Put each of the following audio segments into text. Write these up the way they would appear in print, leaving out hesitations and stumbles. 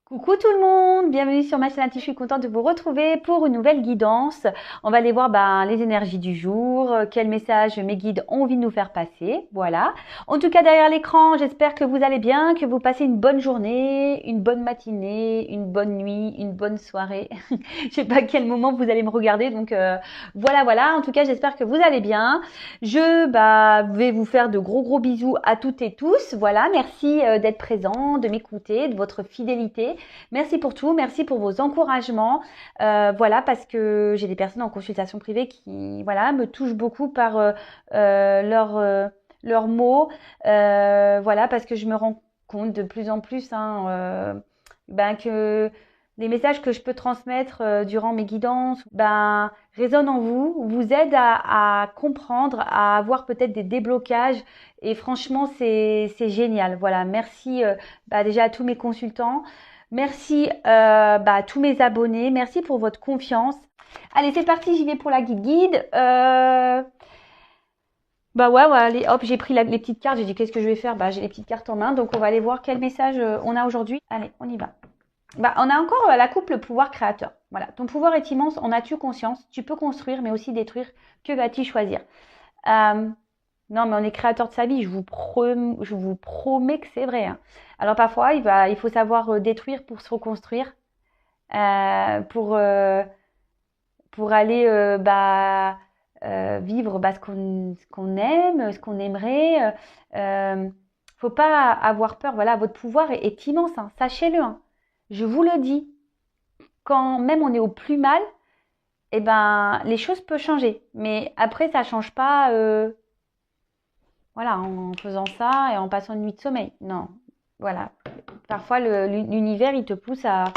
Coucou tout le monde, bienvenue sur ma chaîne. Je suis contente de vous retrouver pour une nouvelle guidance. On va aller voir les énergies du jour, quel message mes guides ont envie de nous faire passer. Voilà. En tout cas, derrière l'écran, j'espère que vous allez bien, que vous passez une bonne journée, une bonne matinée, une bonne nuit, une bonne soirée. Je sais pas à quel moment vous allez me regarder, donc voilà. En tout cas, j'espère que vous allez bien. Je vais vous faire de gros bisous à toutes et tous. Voilà, merci d'être présent, de m'écouter, de votre fidélité. Merci pour tout, merci pour vos encouragements. Voilà, parce que j'ai des personnes en consultation privée qui, me touchent beaucoup par leurs mots. Voilà, parce que je me rends compte de plus en plus que les messages que je peux transmettre durant mes guidances résonnent en vous, vous aident à comprendre, à avoir peut-être des déblocages. Et franchement, c'est génial. Voilà, merci déjà à tous mes consultants. Merci à tous mes abonnés. Merci pour votre confiance. Allez, c'est parti, j'y vais pour la guide. Allez, hop, j'ai pris les petites cartes. J'ai dit, qu'est-ce que je vais faire? J'ai les petites cartes en main. Donc, on va aller voir quel message on a aujourd'hui. Allez, on y va. On a encore la coupe, le pouvoir créateur. Voilà, ton pouvoir est immense. En as-tu conscience? Tu peux construire, mais aussi détruire. Que vas-tu choisir? Non, mais on est créateur de sa vie. Je vous promets que c'est vrai. Hein. Alors parfois, il faut savoir détruire pour se reconstruire, euh, pour euh, pour aller vivre ce qu'on aime, ce qu'on aimerait. Faut pas avoir peur. Voilà, votre pouvoir est immense. Hein, sachez-le. Hein. Je vous le dis. Quand même on est au plus mal, les choses peuvent changer. Mais après, ça change pas. Voilà, en faisant ça et en passant une nuit de sommeil. Non, voilà. Parfois, l'univers, il te pousse à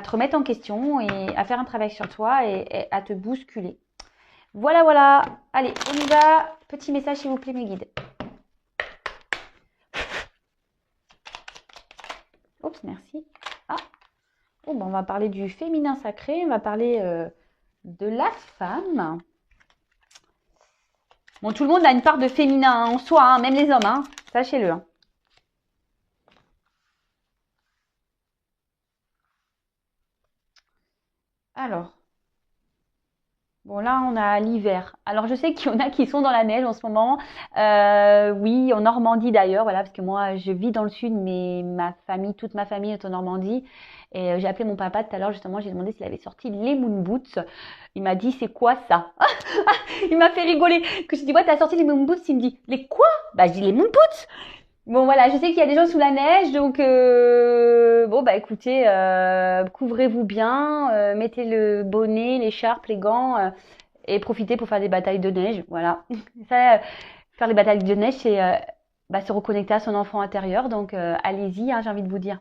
te remettre en question et à faire un travail sur toi et à te bousculer. Voilà. Allez, on y va. Petit message, s'il vous plaît, mes guides. Oups, merci. Ah, on va parler du féminin sacré. On va parler de la femme. Bon, tout le monde a une part de féminin en soi, hein, même les hommes, hein, sachez-le. Hein. Alors, bon là on a l'hiver. Alors je sais qu'il y en a qui sont dans la neige en ce moment. Oui, en Normandie d'ailleurs, voilà, parce que moi je vis dans le sud, mais toute ma famille est en Normandie. Et j'ai appelé mon papa tout à l'heure, justement, j'ai demandé s'il avait sorti les moon boots. Il m'a dit c'est quoi ça? Il m'a fait rigoler. Que je dis ouais, t'as sorti les moon boots? Il me dit les quoi? Je dis les moon boots. Bon voilà, je sais qu'il y a des gens sous la neige, donc écoutez, couvrez-vous bien, mettez le bonnet, l'écharpe, les gants et profitez pour faire des batailles de neige. Voilà, ça, faire les batailles de neige, c'est se reconnecter à son enfant intérieur. Donc allez-y, hein, j'ai envie de vous dire.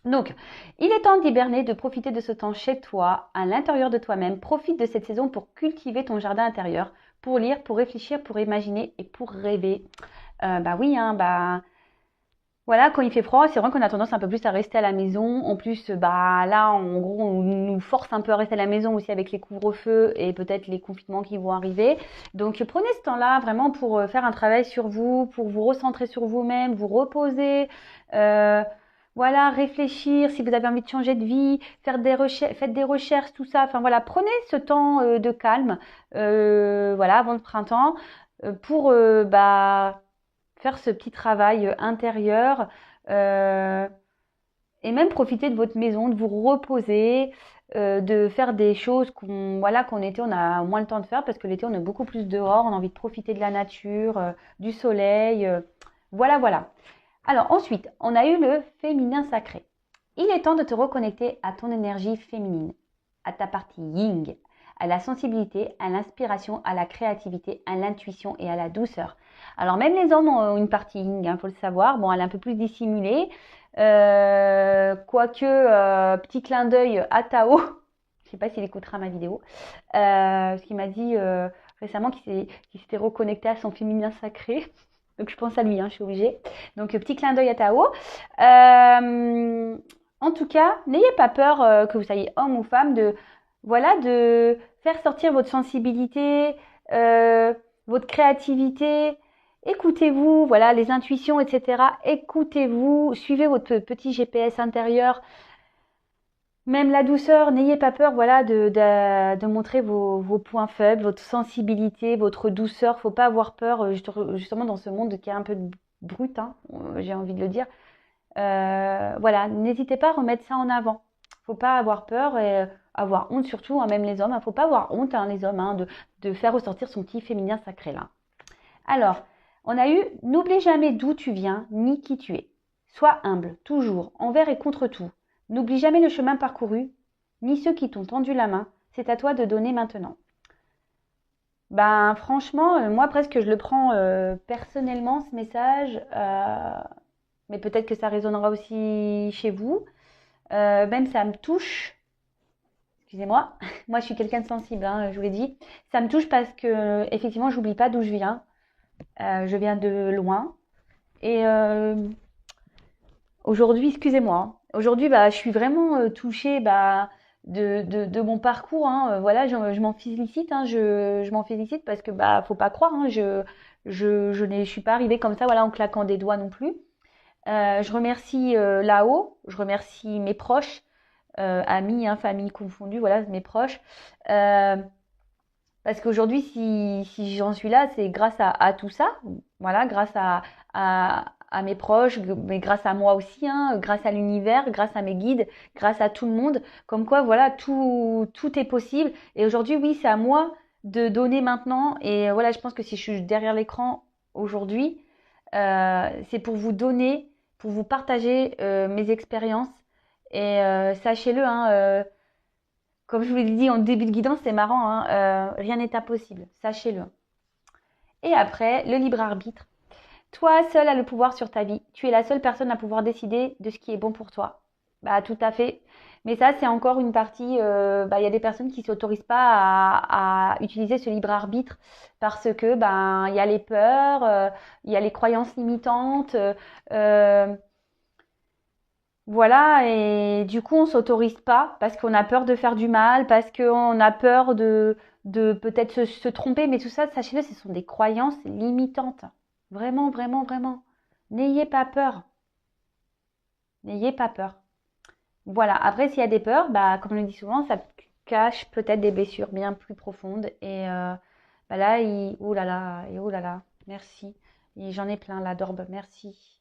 Donc, il est temps d'hiberner, de profiter de ce temps chez toi, à l'intérieur de toi-même. Profite de cette saison pour cultiver ton jardin intérieur, pour lire, pour réfléchir, pour imaginer et pour rêver. Voilà, quand il fait froid, c'est vrai qu'on a tendance un peu plus à rester à la maison. En plus, là, en gros, on nous force un peu à rester à la maison aussi avec les couvre-feux et peut-être les confinements qui vont arriver. Donc, prenez ce temps-là vraiment pour faire un travail sur vous, pour vous recentrer sur vous-même, vous reposer. Voilà, réfléchir si vous avez envie de changer de vie, faites des recherches, tout ça. Enfin voilà, prenez ce temps de calme, avant le printemps, pour faire ce petit travail intérieur et même profiter de votre maison, de vous reposer, de faire des choses qu'en été on a moins le temps de faire parce que l'été on est beaucoup plus dehors, on a envie de profiter de la nature, du soleil, voilà. Alors ensuite, on a eu le féminin sacré. Il est temps de te reconnecter à ton énergie féminine, à ta partie yin, à la sensibilité, à l'inspiration, à la créativité, à l'intuition et à la douceur. Alors même les hommes ont une partie yin, faut le savoir. Bon, elle est un peu plus dissimulée. Quoique, petit clin d'œil à Tao. Je ne sais pas s'il écoutera ma vidéo. Parce qu'il m'a dit récemment qu'il s'était reconnecté à son féminin sacré. Donc je pense à lui, je suis obligée. Donc petit clin d'œil à Tao. En tout cas, n'ayez pas peur que vous soyez homme ou femme de faire sortir votre sensibilité, votre créativité écoutez-vous, voilà, les intuitions, etc. Écoutez-vous, suivez votre petit GPS intérieur. Même la douceur, n'ayez pas peur, voilà, de montrer vos points faibles, votre sensibilité, votre douceur. Faut pas avoir peur, justement, dans ce monde qui est un peu brut, hein, j'ai envie de le dire. Voilà, n'hésitez pas à remettre ça en avant. Faut pas avoir peur et avoir honte surtout, hein, même les hommes. Faut pas avoir honte, hein, les hommes, hein, de faire ressortir son petit féminin sacré là. Alors, on a eu n'oublie jamais d'où tu viens ni qui tu es. Sois humble, toujours, envers et contre tout. N'oublie jamais le chemin parcouru, ni ceux qui t'ont tendu la main. C'est à toi de donner maintenant. Ben franchement, moi presque je le prends personnellement ce message, mais peut-être que ça résonnera aussi chez vous. Même ça me touche. Excusez-moi, moi je suis quelqu'un de sensible, hein, je vous l'ai dit. Ça me touche parce que effectivement, j'oublie pas d'où je viens. Je viens de loin. Et aujourd'hui, excusez-moi, hein, aujourd'hui, bah, je suis vraiment touchée bah, de mon parcours. Hein. Voilà, je m'en félicite. Hein, je m'en félicite parce que bah, faut pas croire. Hein, je suis pas arrivée comme ça, voilà, en claquant des doigts non plus. Je remercie là-haut, je remercie mes proches, amis, hein, famille confondue, voilà, mes proches. Euh, Parce qu'aujourd'hui, si j'en suis là, c'est grâce à tout ça, voilà, grâce à mes proches, mais grâce à moi aussi, hein, grâce à l'univers, grâce à mes guides, grâce à tout le monde. Comme quoi, voilà, tout est possible. Et aujourd'hui, oui, c'est à moi de donner maintenant. Et voilà, je pense que si je suis derrière l'écran aujourd'hui, c'est pour vous donner, pour vous partager mes expériences. Et sachez-le, hein, comme je vous l'ai dit en début de guidance, c'est marrant, hein, rien n'est impossible, sachez-le. Et après, le libre arbitre. Toi seul as le pouvoir sur ta vie. Tu es la seule personne à pouvoir décider de ce qui est bon pour toi. Bah tout à fait. Mais ça, c'est encore une partie. Bah, il y a des personnes qui s'autorisent pas à utiliser ce libre arbitre parce que ben il y a les peurs, il y a les croyances limitantes. Voilà, et du coup, on s'autorise pas parce qu'on a peur de faire du mal, parce qu'on a peur de peut-être se tromper, mais tout ça, sachez-le, ce sont des croyances limitantes. Vraiment, vraiment, vraiment. N'ayez pas peur. N'ayez pas peur. Voilà, après, s'il y a des peurs, bah, comme on le dit souvent, ça cache peut-être des blessures bien plus profondes. Et bah là, ouh là là, et ouh là là, merci. Et j'en ai plein là, d'orbes, merci.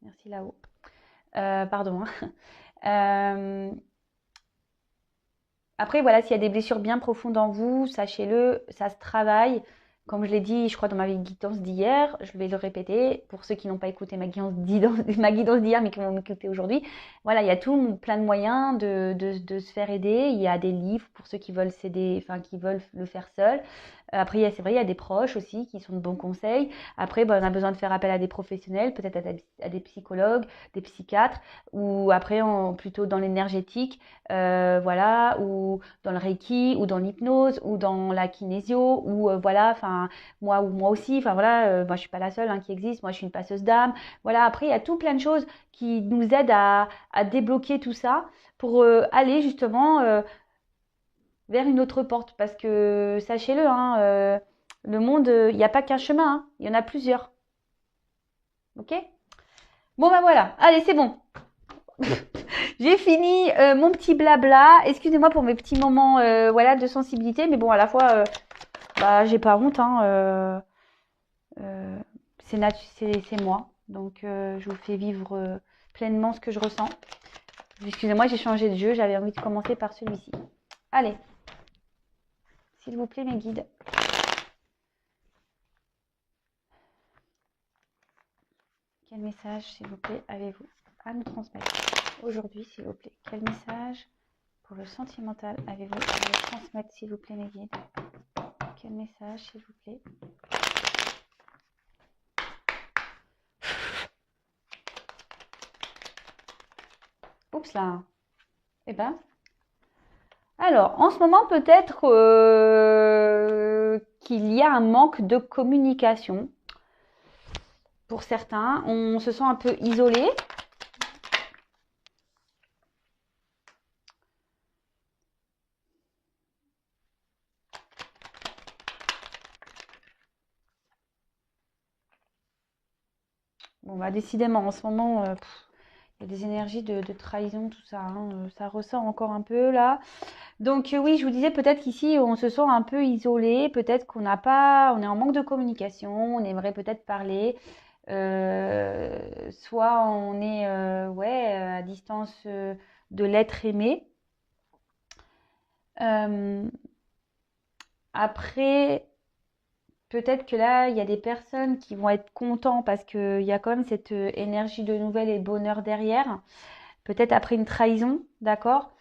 Merci là-haut. Pardon. Hein. Euh, Après, voilà, s'il y a des blessures bien profondes en vous, sachez-le, ça se travaille. Comme je l'ai dit, je crois, dans ma guidance d'hier, je vais le répéter pour ceux qui n'ont pas écouté ma guidance ma guidance d'hier, mais qui vont m'écouter aujourd'hui. Voilà, il y a plein de moyens de se faire aider. Il y a des livres pour ceux qui veulent s'aider, enfin, qui veulent le faire seuls. Après, c'est vrai, il y a des proches aussi qui sont de bons conseils. Après, on a besoin de faire appel à des professionnels, peut-être à des psychologues, des psychiatres, ou après, plutôt dans l'énergétique, voilà, ou dans le Reiki, ou dans l'hypnose, ou dans la kinésio, ou voilà, enfin, moi aussi, enfin voilà, moi je suis pas la seule hein, qui existe, moi je suis une passeuse d'âme. Voilà, après, il y a tout plein de choses qui nous aident à débloquer tout ça pour aller justement vers une autre porte. Parce que sachez-le, hein, le monde, il n'y a pas qu'un chemin, hein, il y en a plusieurs. Ok? Bon, ben voilà, allez, c'est bon. J'ai fini mon petit blabla. Excusez-moi pour mes petits moments voilà, de sensibilité, mais bon, à la fois, bah, j'ai pas honte. Hein, c'est moi. Donc, je vous fais vivre pleinement ce que je ressens. Excusez-moi, j'ai changé de jeu. J'avais envie de commencer par celui-ci. Allez, s'il vous plaît, mes guides. Quel message, s'il vous plaît, avez-vous à nous transmettre aujourd'hui, s'il vous plaît? Quel message pour le sentimental avez-vous à nous transmettre, s'il vous plaît, mes guides? Quel message, s'il vous plaît? Oups là. Eh ben. Alors, en ce moment, peut-être qu'il y a un manque de communication. Pour certains, on se sent un peu isolé. bah, décidément, en ce moment, il y a des énergies de trahison, tout ça, hein, ça ressort encore un peu là. Donc oui, je vous disais peut-être qu'ici, on se sent un peu isolé, peut-être qu'on n'a pas, on est en manque de communication, on aimerait peut-être parler. Soit on est ouais, à distance de l'être aimé. Après, peut-être que là, il y a des personnes qui vont être contents parce qu'il y a quand même cette énergie de nouvelle et de bonheur derrière. Peut-être après une trahison, d'accord?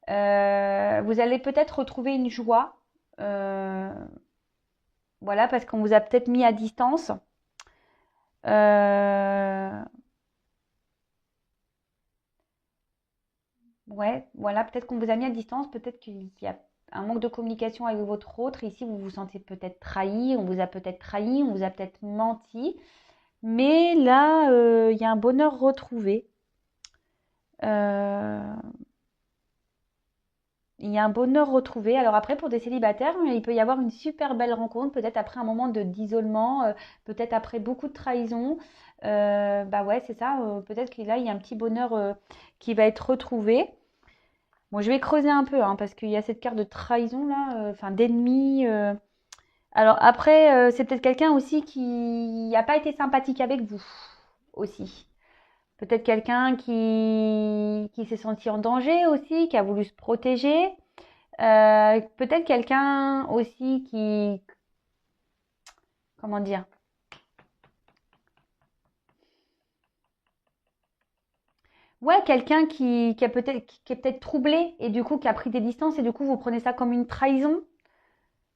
Vous allez peut-être retrouver une joie. Voilà, parce qu'on vous a peut-être mis à distance. Ouais, voilà, peut-être qu'on vous a mis à distance, peut-être qu'il y a un manque de communication avec votre autre. Ici, vous vous sentez peut-être trahi, on vous a peut-être trahi, on vous a peut-être menti. Mais là, il y a un bonheur retrouvé. Euh, il y a un bonheur retrouvé. Alors après, pour des célibataires, il peut y avoir une super belle rencontre, peut-être après un moment d'isolement, peut-être après beaucoup de trahison. Bah ouais, c'est ça. Peut-être que là, il y a un petit bonheur qui va être retrouvé. Bon, je vais creuser un peu, hein, parce qu'il y a cette carte de trahison là, enfin d'ennemi. Alors après, c'est peut-être quelqu'un aussi qui n'a pas été sympathique avec vous aussi. Peut-être quelqu'un qui s'est senti en danger aussi, qui a voulu se protéger. Peut-être quelqu'un aussi qui, comment dire, ouais, quelqu'un qui a peut-être qui est peut-être troublé et du coup qui a pris des distances et du coup vous prenez ça comme une trahison.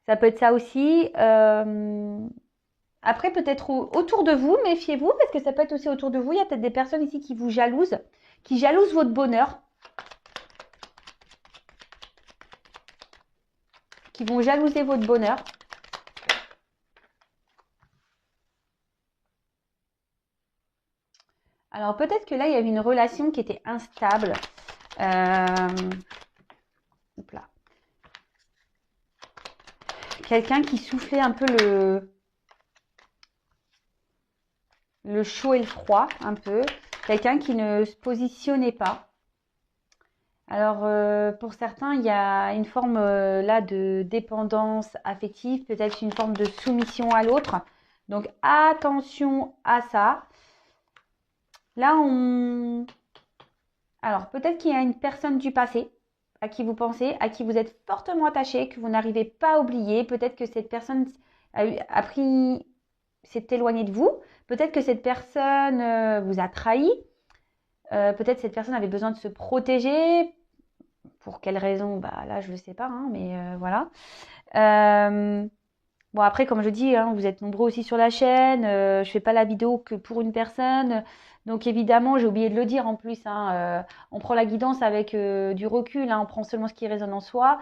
Ça peut être ça aussi. Après, peut-être autour de vous, méfiez-vous, parce que ça peut être aussi autour de vous. Il y a peut-être des personnes ici qui vous jalousent, qui jalousent votre bonheur, qui vont jalouser votre bonheur. Alors peut-être que là, il y avait une relation qui était instable. Hop là. Quelqu'un qui soufflait un peu le chaud et le froid, un peu. Quelqu'un qui ne se positionnait pas. Alors, pour certains, il y a une forme là de dépendance affective, peut-être une forme de soumission à l'autre. Donc, attention à ça. Là, alors, peut-être qu'il y a une personne du passé à qui vous pensez, à qui vous êtes fortement attaché, que vous n'arrivez pas à oublier. Peut-être que cette personne s'est éloignée de vous. Peut-être que cette personne vous a trahi. Peut-être que cette personne avait besoin de se protéger. Pour quelle raison? Bah là, je ne le sais pas, hein, mais voilà. Bon, après, comme je dis, hein, vous êtes nombreux aussi sur la chaîne. Je ne fais pas la vidéo que pour une personne. Donc évidemment, j'ai oublié de le dire en plus, hein, on prend la guidance avec du recul, hein, on prend seulement ce qui résonne en soi.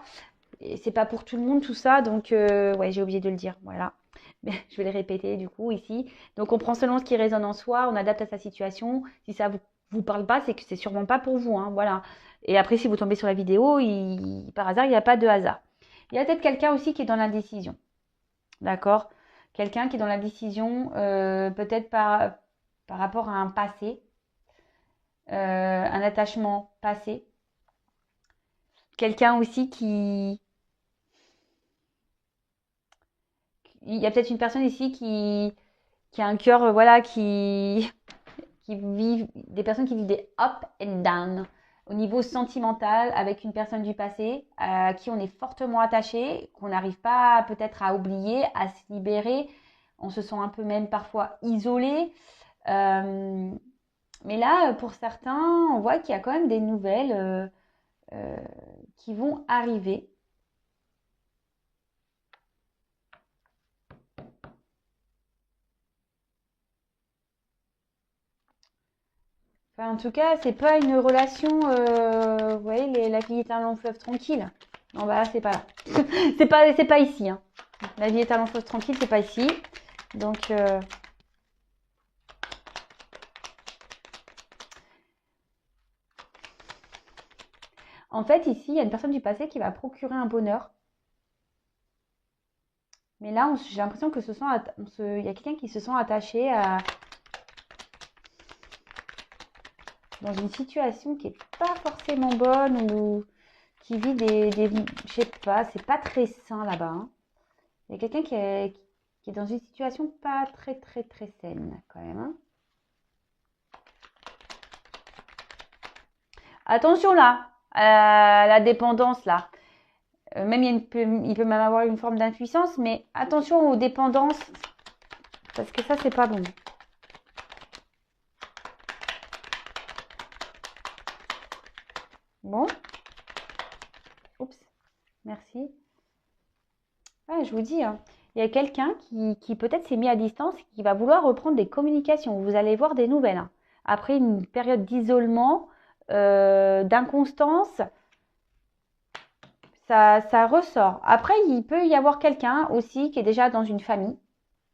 Et c'est pas pour tout le monde tout ça, donc ouais, j'ai oublié de le dire, voilà. Mais je vais le répéter du coup ici. Donc on prend seulement ce qui résonne en soi, on adapte à sa situation. Si ça vous parle pas, c'est que c'est sûrement pas pour vous, hein, voilà. Et après, si vous tombez sur la vidéo, par hasard, il n'y a pas de hasard. Il y a peut-être quelqu'un aussi qui est dans l'indécision. D'accord? Quelqu'un qui est dans l'indécision, peut-être par rapport à un passé, un attachement passé. Quelqu'un aussi il y a peut-être une personne ici qui a un cœur, voilà, qui vivent, des personnes qui vivent des up and down au niveau sentimental avec une personne du passé à qui on est fortement attaché, qu'on n'arrive pas peut-être à oublier, à se libérer. On se sent un peu même parfois isolé. Mais là, pour certains, on voit qu'il y a quand même des nouvelles qui vont arriver. Enfin, en tout cas, c'est pas une relation. Vous voyez, la vie est un long fleuve tranquille. Non, bah là, c'est pas là. c'est pas ici. Hein. La vie est un long fleuve tranquille, c'est pas ici. Donc, en fait, ici, il y a une personne du passé qui va procurer un bonheur. Mais là, j'ai l'impression que il y a quelqu'un qui se sent attaché à. dans une situation qui est pas forcément bonne ou qui vit je sais pas, c'est pas très sain là-bas, hein. Il y a quelqu'un qui est dans une situation pas très très très saine quand même, hein. Attention là, à la dépendance là. Même il peut même avoir une forme d'impuissance, mais attention aux dépendances, parce que ça, c'est pas bon. Bon. Oups. Merci. Ah, je vous dis, hein, il y a quelqu'un qui peut-être s'est mis à distance et qui va vouloir reprendre des communications. Vous allez voir des nouvelles, hein. Après une période d'isolement, d'inconstance, ça ressort. Après, il peut y avoir quelqu'un aussi qui est déjà dans une famille,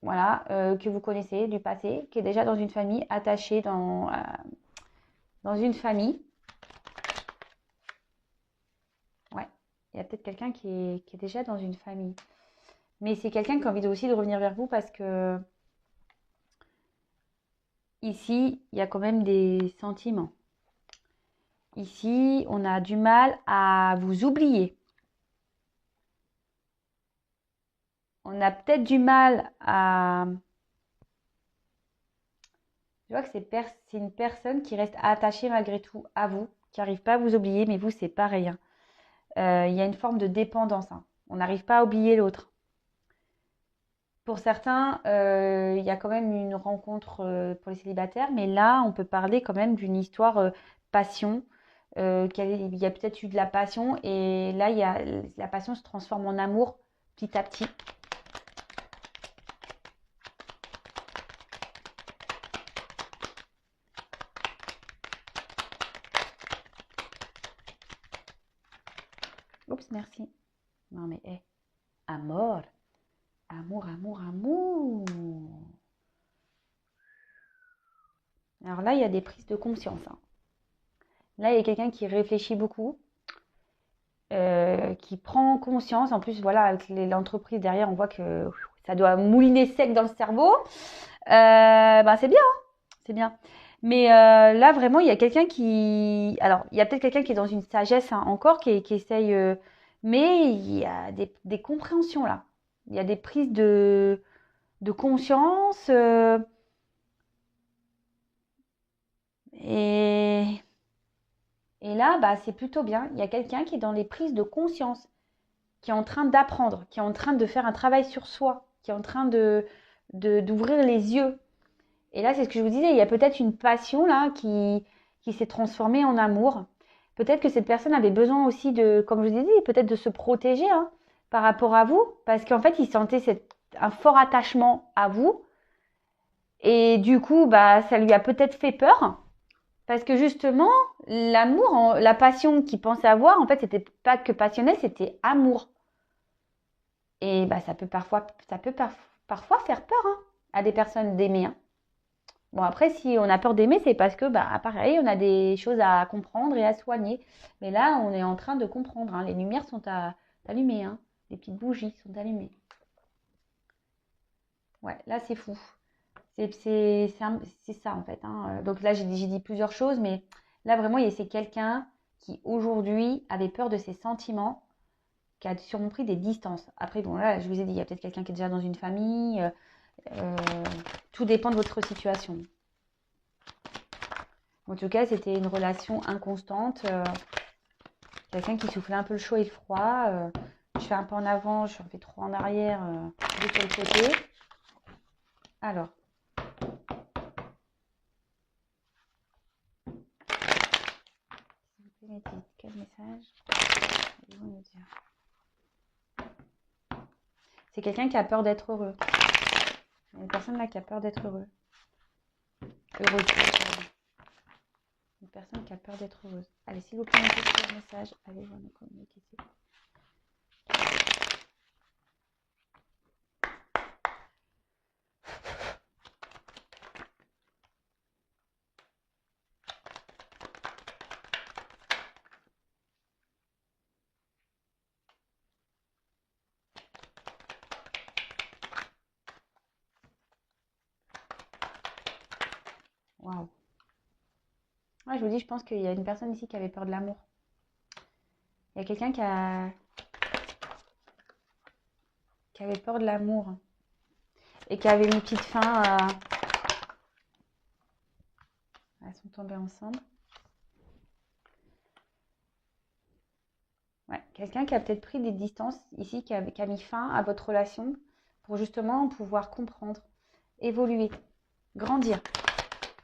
voilà, que vous connaissez du passé, qui est déjà dans une famille, attaché dans une famille. Ouais, il y a peut-être quelqu'un qui est déjà dans une famille. Mais c'est quelqu'un qui a envie aussi de revenir vers vous parce que ici, il y a quand même des sentiments. Ici, on a du mal à vous oublier. On a peut-être du mal à... Je vois que c'est une personne qui reste attachée malgré tout à vous, qui n'arrive pas à vous oublier, mais vous, c'est pareil, hein. Il y a une forme de dépendance, hein. On n'arrive pas à oublier l'autre. Pour certains, il y a quand même une rencontre pour les célibataires, mais là, on peut parler quand même d'une histoire passion. Il y a peut-être eu de la passion, et là, la passion se transforme en amour petit à petit. Oups, merci. Non mais, amour. Amour, amour, amour. Alors là, il y a des prises de conscience, hein. Là, il y a quelqu'un qui réfléchit beaucoup, qui prend conscience. En plus, voilà, avec l'entreprise derrière, on voit que ça doit mouliner sec dans le cerveau. C'est bien, hein, c'est bien. Mais là, vraiment, il y a quelqu'un qui... Alors, il y a peut-être quelqu'un qui est dans une sagesse, hein, encore, qui essaye... mais il y a des compréhensions là. Il y a des prises de conscience. Et... Et là, c'est plutôt bien. Il y a quelqu'un qui est dans les prises de conscience, qui est en train d'apprendre, qui est en train de faire un travail sur soi, qui est en train d'ouvrir les yeux. Et là, c'est ce que je vous disais, il y a peut-être une passion là qui s'est transformée en amour. Peut-être que cette personne avait besoin aussi de, comme je vous ai dit, peut-être de se protéger, hein, par rapport à vous, parce qu'en fait, il sentait un fort attachement à vous. Et du coup, ça lui a peut-être fait peur. Parce que justement, l'amour, la passion qu'il pensait avoir, en fait, c'était pas que passionnel, c'était amour. Et ça peut parfois faire peur, hein, à des personnes d'aimer, hein. Bon, après, si on a peur d'aimer, c'est parce que, pareil, on a des choses à comprendre et à soigner. Mais là, on est en train de comprendre, hein. Les lumières sont allumées, hein. Les petites bougies sont allumées. Ouais, là, c'est fou. C'est ça, en fait, hein. Donc là, j'ai dit plusieurs choses, mais là, vraiment, c'est quelqu'un qui, aujourd'hui, avait peur de ses sentiments, qui a sûrement pris des distances. Après, bon, là, je vous ai dit, il y a peut-être quelqu'un qui est déjà dans une famille. Tout dépend de votre situation. En tout cas, c'était une relation inconstante. Quelqu'un qui soufflait un peu le chaud et le froid. Je fais un pas en avant, je fais trois en arrière, de quel côté. Alors. S'il vous plaît, mettez quel message allez-vous nous dire. C'est quelqu'un qui a peur d'être heureux. Il y a une personne là qui a peur d'être heureux. Heureuse. Une personne qui a peur d'être heureuse. Allez, s'il vous plaît, mettez quel message allez-vous nous communiquer. Waouh. Ouais, je vous dis, je pense qu'il y a une personne ici qui avait peur de l'amour. Il y a quelqu'un qui avait peur de l'amour et qui avait mis petite fin à... Elles sont tombées ensemble. Ouais, quelqu'un qui a peut-être pris des distances ici, qui a mis fin à votre relation pour justement pouvoir comprendre, évoluer, grandir,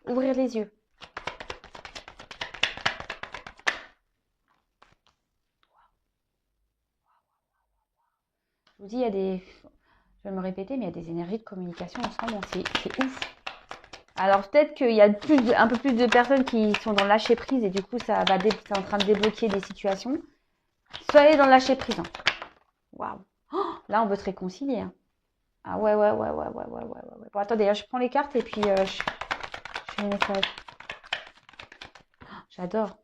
ouvrir les yeux. Je vous dis, il y a des... Je vais me répéter, mais il y a des énergies de communication ensemble, c'est ouf. Alors peut-être qu'il y a un peu plus de personnes qui sont dans le lâcher prise et du coup, c'est en train de débloquer des situations. Soyez dans le lâcher prise. Hein. Waouh. Oh, là, on veut se réconcilier. Hein. Ah ouais. Bon, attendez, je prends les cartes et puis je fais un message. J'adore.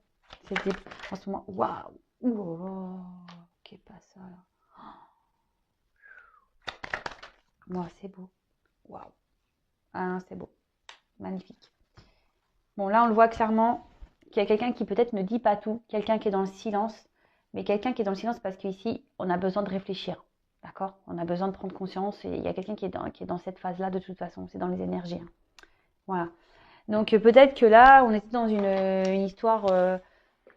En ce moment, waouh. Oh, qu'est pas ça là. Moi, c'est beau. Waouh. Ah, c'est beau. Magnifique. Bon, là, on le voit clairement qu'il y a quelqu'un qui peut-être ne dit pas tout, quelqu'un qui est dans le silence, mais quelqu'un qui est dans le silence parce qu'ici, on a besoin de réfléchir. D'accord? On a besoin de prendre conscience et il y a quelqu'un qui est dans cette phase-là de toute façon. C'est dans les énergies. Hein. Voilà. Donc, peut-être que là, on était dans une histoire,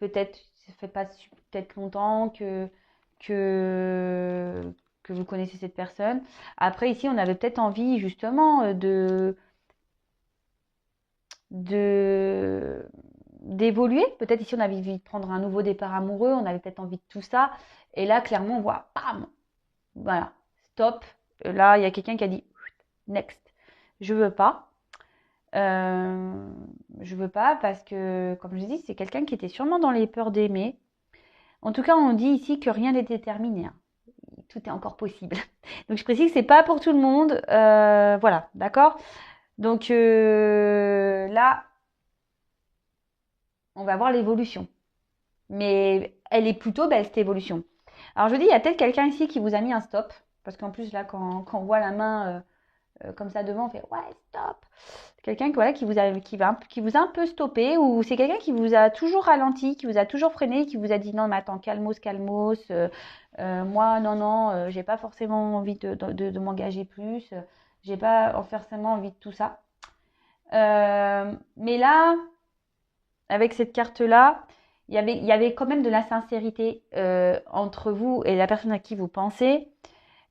peut-être, ça fait pas peut-être longtemps que vous connaissez cette personne. Après, ici, on avait peut-être envie, justement, d'évoluer. Peut-être ici, on avait envie de prendre un nouveau départ amoureux, on avait peut-être envie de tout ça. Et là, clairement, on voit, bam, voilà, stop. Là, il y a quelqu'un qui a dit, next, je veux pas. Je veux pas parce que, comme je dis, c'est quelqu'un qui était sûrement dans les peurs d'aimer. En tout cas, on dit ici que rien n'est déterminé. Hein. Tout est encore possible. Donc, je précise que c'est pas pour tout le monde. Voilà, d'accord? Donc, là, on va voir l'évolution. Mais elle est plutôt belle, cette évolution. Alors, je dis, il y a peut-être quelqu'un ici qui vous a mis un stop. Parce qu'en plus, là, quand on voit la main comme ça devant, on fait ouais, stop. Quelqu'un voilà, qui vous a un peu stoppé, ou c'est quelqu'un qui vous a toujours ralenti, qui vous a toujours freiné, qui vous a dit non, mais attends, calmos. Moi, non, j'ai pas forcément envie de m'engager plus. J'ai pas forcément envie de tout ça. Mais là, avec cette carte-là, il y avait quand même de la sincérité entre vous et la personne à qui vous pensez.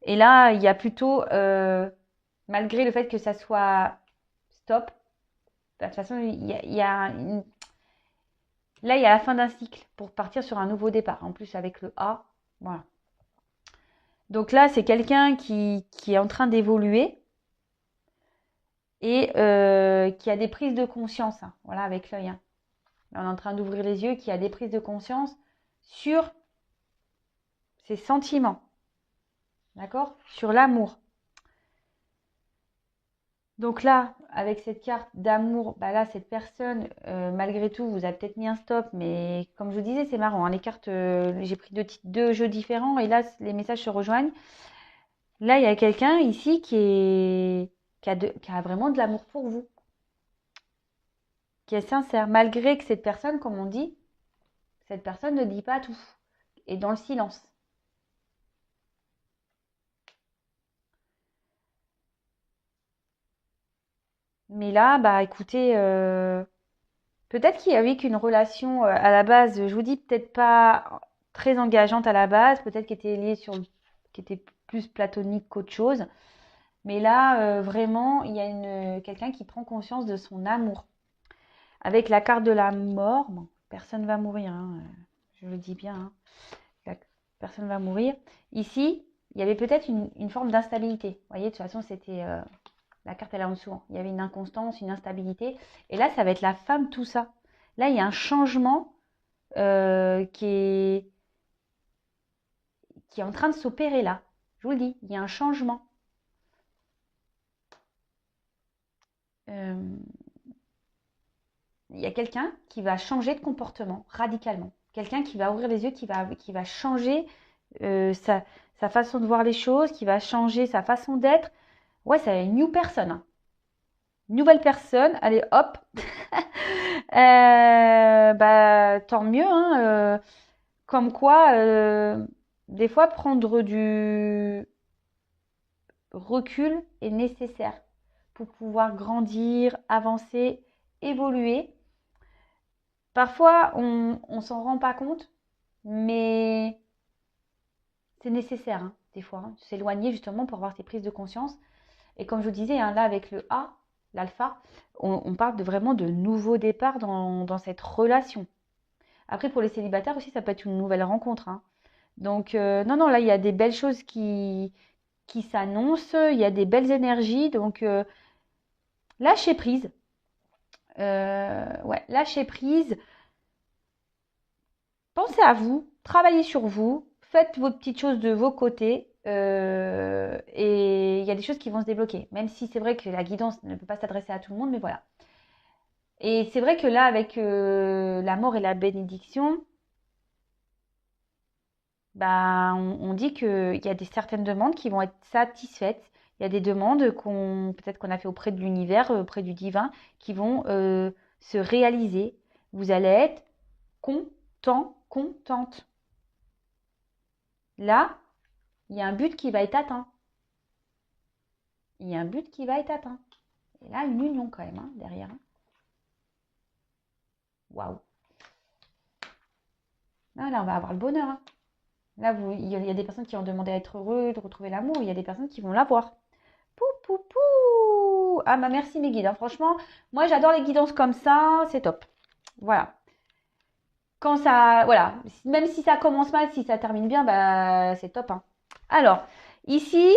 Et là, il y a plutôt, malgré le fait que ça soit stop, de toute façon, là, il y a la fin d'un cycle pour partir sur un nouveau départ. En plus, avec le A, voilà. Donc là, c'est quelqu'un qui est en train d'évoluer et qui a des prises de conscience. Hein, voilà, avec l'œil. Hein. On est en train d'ouvrir les yeux, qui a des prises de conscience sur ses sentiments. D'accord? Sur l'amour. Donc là, avec cette carte d'amour, bah là, cette personne, malgré tout, vous a peut-être mis un stop, mais comme je vous disais, c'est marrant. Hein, les cartes, j'ai pris deux jeux différents et là, les messages se rejoignent. Là, il y a quelqu'un ici qui a vraiment de l'amour pour vous, qui est sincère, malgré que cette personne, comme on dit, cette personne ne dit pas tout, est dans le silence. Mais là, bah écoutez, peut-être qu'il y avait qu'une relation à la base, je vous dis peut-être pas très engageante à la base, peut-être qui était liée qui était plus platonique qu'autre chose. Mais là, vraiment, il y a quelqu'un qui prend conscience de son amour. Avec la carte de la mort, bon, personne va mourir, hein, je le dis bien, hein, personne va mourir. Ici, il y avait peut-être une forme d'instabilité. Vous voyez, de toute façon, c'était la carte elle est en dessous. Hein. Il y avait une inconstance, une instabilité. Et là, ça va être la femme, tout ça. Là, il y a un changement qui est en train de s'opérer là. Je vous le dis, il y a un changement. Il y a quelqu'un qui va changer de comportement radicalement. Quelqu'un qui va ouvrir les yeux, qui va changer sa façon de voir les choses, qui va changer sa façon d'être. Ouais, c'est une new personne. Hein. nouvelle personne, allez hop, bah tant mieux, hein, comme quoi, des fois prendre du recul est nécessaire pour pouvoir grandir, avancer, évoluer. Parfois, on s'en rend pas compte, mais c'est nécessaire, hein, des fois, hein, s'éloigner justement pour avoir ces prises de conscience. Et comme je vous disais, hein, là avec le A, l'alpha, on parle vraiment de nouveau départ dans cette relation. Après, pour les célibataires aussi, ça peut être une nouvelle rencontre, hein. Donc, non, non, là, il y a des belles choses qui s'annoncent, il y a des belles énergies. Donc, lâchez prise. Ouais, lâchez prise. Pensez à vous, travaillez sur vous, faites vos petites choses de vos côtés. Et il y a des choses qui vont se débloquer. Même si c'est vrai que la guidance ne peut pas s'adresser à tout le monde, mais voilà. Et c'est vrai que là, avec la mort et la bénédiction, bah, on dit qu'il y a certaines demandes qui vont être satisfaites. Il y a des demandes peut-être qu'on a fait auprès de l'univers, auprès du divin, qui vont se réaliser. Vous allez être content, contente. Là, il y a un but qui va être atteint. Il y a un but qui va être atteint. Et là, une union quand même, hein, derrière. Waouh. Là, on va avoir le bonheur, hein. Là, il y a des personnes qui ont demandé à être heureux, de retrouver l'amour. Il y a des personnes qui vont l'avoir. Pou, pou, pou. Ah, bah merci mes guides, hein. Franchement, moi, j'adore les guidances comme ça. C'est top. Voilà. Quand ça, voilà. Même si ça commence mal, si ça termine bien, bah, c'est top, hein. Alors, ici,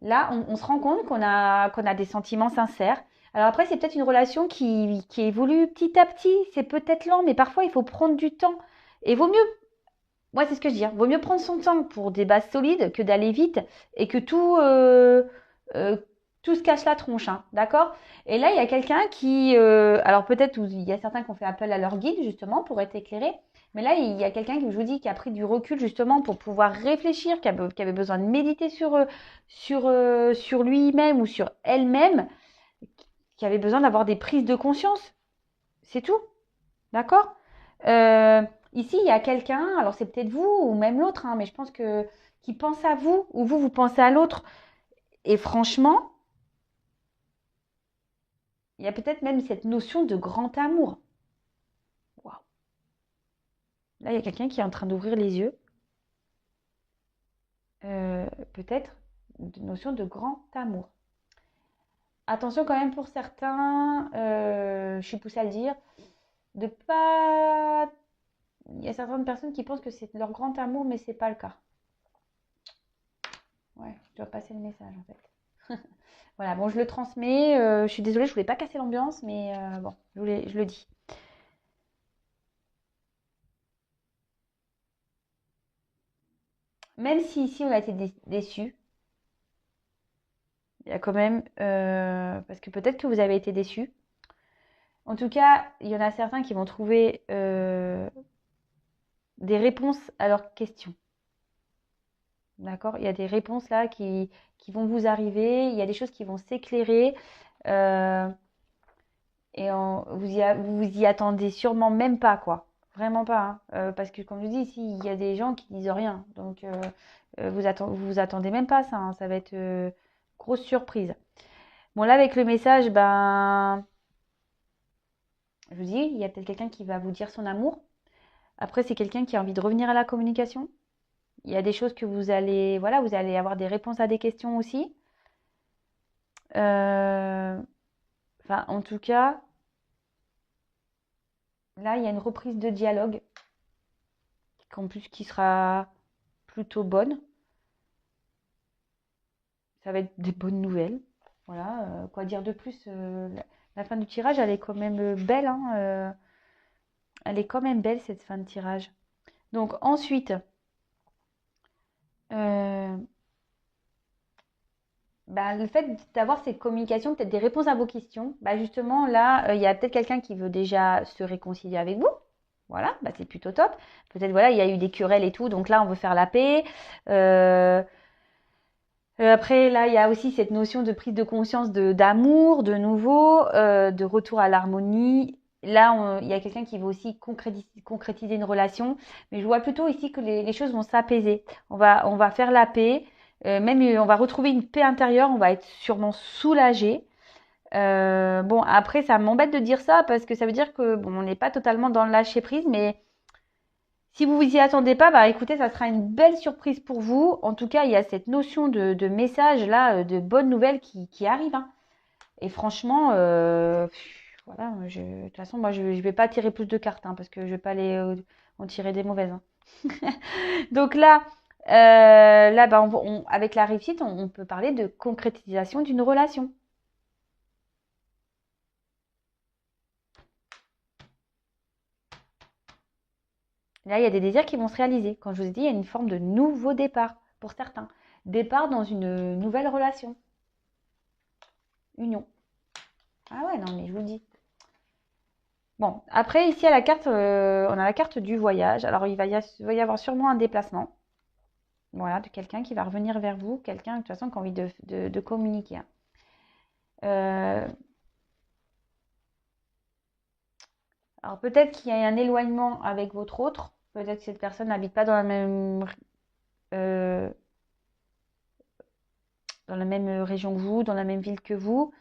là, on se rend compte qu'on a des sentiments sincères. Alors après, c'est peut-être une relation qui évolue petit à petit. C'est peut-être lent, mais parfois, il faut prendre du temps. Et vaut mieux, moi, c'est ce que je dis, hein, vaut mieux prendre son temps pour des bases solides que d'aller vite et que euh, tout se cache la tronche, hein, d'accord? Et là, il y a quelqu'un alors peut-être il y a certains qui ont fait appel à leur guide justement pour être éclairés, mais là, il y a quelqu'un qui, je vous dis, qui a pris du recul justement pour pouvoir réfléchir, qui avait besoin de méditer sur lui-même ou sur elle-même, qui avait besoin d'avoir des prises de conscience. C'est tout, d'accord? Euh, Ici, il y a quelqu'un, alors c'est peut-être vous ou même l'autre, hein, mais je pense que qui pense à vous ou vous pensez à l'autre. Et franchement, il y a peut-être même cette notion de grand amour. Waouh. Là, il y a quelqu'un qui est en train d'ouvrir les yeux. Peut-être une notion de grand amour. Attention quand même pour certains, je suis poussée à le dire, de pas. Il y a certaines personnes qui pensent que c'est leur grand amour, mais c'est pas le cas. Ouais, je dois passer le message en fait. Voilà, bon, je le transmets. Je suis désolée, je voulais pas casser l'ambiance, mais bon, je le dis. Même si ici on a été déçus, il y a quand même, parce que peut-être que vous avez été déçus. En tout cas, il y en a certains qui vont trouver des réponses à leurs questions. D'accord? Il y a des réponses là qui vont vous arriver. Il y a des choses qui vont s'éclairer. euh, et vous y attendez sûrement même pas, quoi. Vraiment pas, hein. Parce que comme je dis, ici, il y a des gens qui disent rien. Donc, vous attendez même pas ça, hein. Ça va être grosse surprise. Bon, là, avec le message, ben, je vous dis, il y a peut-être quelqu'un qui va vous dire son amour. Après, c'est quelqu'un qui a envie de revenir à la communication. Il y a des choses que voilà, vous allez avoir des réponses à des questions aussi. Enfin, en tout cas, là, il y a une reprise de dialogue, en plus qui sera plutôt bonne. Ça va être des bonnes nouvelles. Voilà, quoi dire de plus, la fin du tirage, elle est quand même belle, hein, elle est quand même belle cette fin de tirage. Donc ensuite, euh, bah, le fait d'avoir cette communication, peut-être des réponses à vos questions, bah, justement là, il y a peut-être quelqu'un qui veut déjà se réconcilier avec vous. Voilà, bah, c'est plutôt top. Peut-être voilà, il y a eu des querelles et tout, donc là on veut faire la paix. Après, là, il y a aussi cette notion de prise de conscience d'amour, de nouveau, de retour à l'harmonie. Là, il y a quelqu'un qui veut aussi concrétiser une relation, mais je vois plutôt ici que les choses vont s'apaiser. On va faire la paix, même on va retrouver une paix intérieure, on va être sûrement soulagé. Bon, après, ça m'embête de dire ça parce que ça veut dire que bon, on n'est pas totalement dans le lâcher prise, mais si vous vous y attendez pas, bah écoutez, ça sera une belle surprise pour vous. En tout cas, il y a cette notion de message là, de bonnes nouvelles qui arrive. Hein. Et franchement, voilà, de toute façon, moi, je vais pas tirer plus de cartes hein, parce que je vais pas les en tirer des mauvaises. Hein. Donc là, bah, avec la réussite, on peut parler de concrétisation d'une relation. Là, il y a des désirs qui vont se réaliser. Quand je vous ai dit, il y a une forme de nouveau départ pour certains. Départ dans une nouvelle relation. Union. Ah ouais, non, mais je vous le dis. Bon, après, ici, à la carte, on a la carte du voyage. Alors, il va y avoir sûrement un déplacement. Voilà, de quelqu'un qui va revenir vers vous. Quelqu'un, de toute façon, qui a envie de communiquer. Hein. Alors, peut-être qu'il y a un éloignement avec votre autre. Peut-être que cette personne n'habite pas euh, dans la même région que vous, dans la même ville que vous.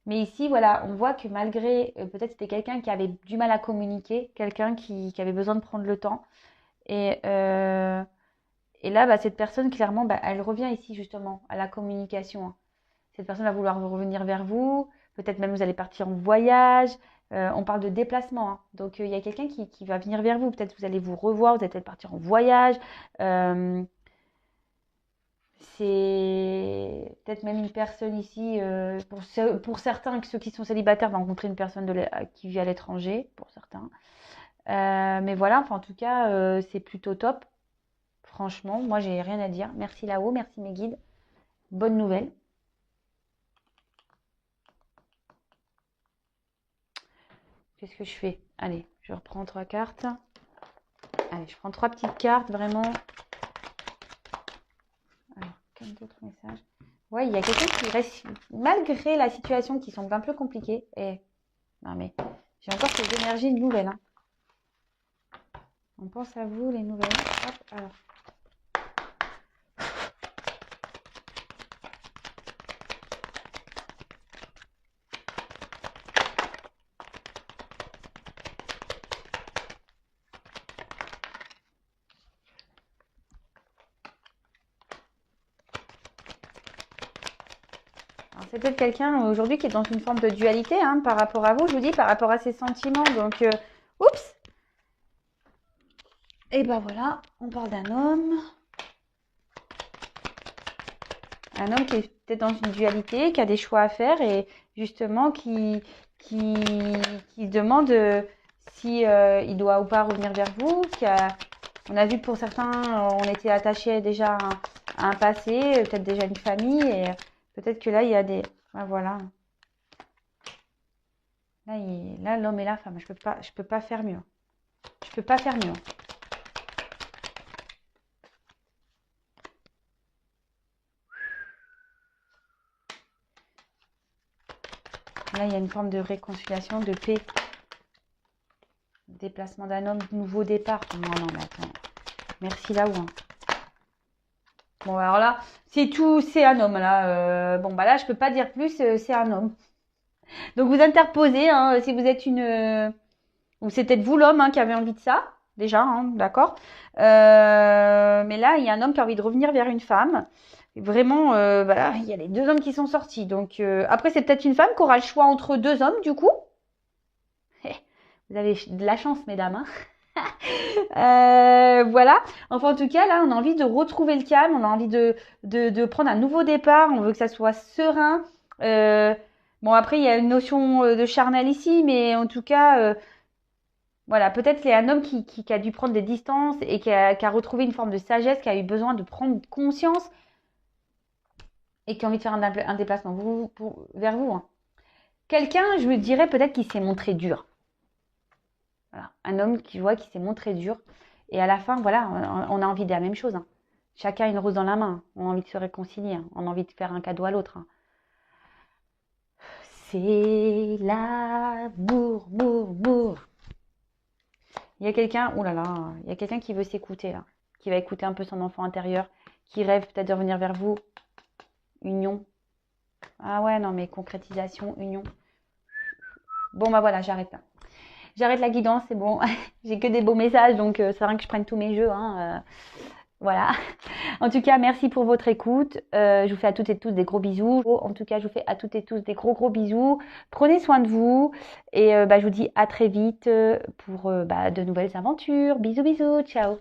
Mais ici, voilà, on voit que malgré, peut-être c'était quelqu'un qui avait du mal à communiquer, quelqu'un qui avait besoin de prendre le temps. Et, euh, et là, bah, cette personne, clairement, bah, elle revient ici justement à la communication. Hein. Cette personne va vouloir revenir vers vous. Peut-être même vous allez partir en voyage. On parle de déplacement. Hein. Donc, il y a quelqu'un qui va venir vers vous. Peut-être vous allez vous revoir, vous allez peut-être partir en voyage. C'est peut-être même une personne ici, pour certains, ceux qui sont célibataires, vont rencontrer une personne qui vit à l'étranger, pour certains. Mais voilà, enfin, en tout cas, c'est plutôt top. Franchement, moi, j'ai rien à dire. Merci là-haut, merci mes guides. Bonne nouvelle. Qu'est-ce que je fais? Allez, je reprends 3 cartes. Allez, je prends 3 petites cartes, vraiment. Alors, quel autre message? Ouais, il y a quelqu'un qui reste, malgré la situation qui semble un peu compliquée. Et non, mais j'ai encore ces énergies nouvelles. Hein. On pense à vous, les nouvelles. Hop, alors. C'est peut-être quelqu'un aujourd'hui qui est dans une forme de dualité hein, par rapport à vous, je vous dis, par rapport à ses sentiments. Donc, oups! Et ben voilà, on parle d'un homme. Un homme qui est peut-être dans une dualité, qui a des choix à faire et justement qui se demande si il doit ou pas revenir vers vous. On a vu que pour certains, on était attaché déjà à un passé, peut-être déjà une famille et peut-être que là, il y a des... Ah, voilà. Là, l'homme et la femme, je peux pas faire mieux. Je peux pas faire mieux. Là, il y a une forme de réconciliation, de paix. Déplacement d'un homme, nouveau départ. Non, non, mais attends. Merci là-haut. Hein. Bon, alors là, c'est tout, c'est un homme là. Bon, bah là, je peux pas dire plus, c'est un homme. Donc vous interposez, hein, si vous êtes ou c'est peut-être vous l'homme hein, qui avez envie de ça, déjà, hein, d'accord. Mais là, il y a un homme qui a envie de revenir vers une femme. Et vraiment, voilà, il y a les 2 hommes qui sont sortis. Donc après, c'est peut-être une femme qui aura le choix entre 2 hommes, du coup. Vous avez de la chance, mesdames. Hein. Voilà. Enfin, en tout cas, là, on a envie de retrouver le calme. On a envie de prendre un nouveau départ. On veut que ça soit serein. Bon, après, il y a une notion de charnel ici, mais en tout cas, voilà, peut-être qu'il y a un homme qui a dû prendre des distances et qui a retrouvé une forme de sagesse, qui a eu besoin de prendre conscience et qui a envie de faire un déplacement vers vous. Hein. Quelqu'un, je me dirais peut-être qu'il s'est montré dur. Voilà. Un homme qui s'est montré dur. Et à la fin, voilà, on a envie de la même chose. Hein. Chacun a une rose dans la main. On a envie de se réconcilier. Hein. On a envie de faire un cadeau à l'autre. Hein. C'est l'amour, mour. Il y a quelqu'un, oh là là, il y a quelqu'un qui veut s'écouter là, qui va écouter un peu son enfant intérieur, qui rêve peut-être de revenir vers vous. Union. Ah ouais, non mais concrétisation, union. Bon bah voilà, j'arrête là. J'arrête la guidance, c'est bon. J'ai que des beaux messages, donc c'est rien que je prenne tous mes jeux. Hein, voilà. En tout cas, merci pour votre écoute. Je vous fais à toutes et tous des gros bisous. En tout cas, je vous fais à toutes et tous des gros bisous. Prenez soin de vous. Et je vous dis à très vite pour de nouvelles aventures. Bisous, bisous. Ciao.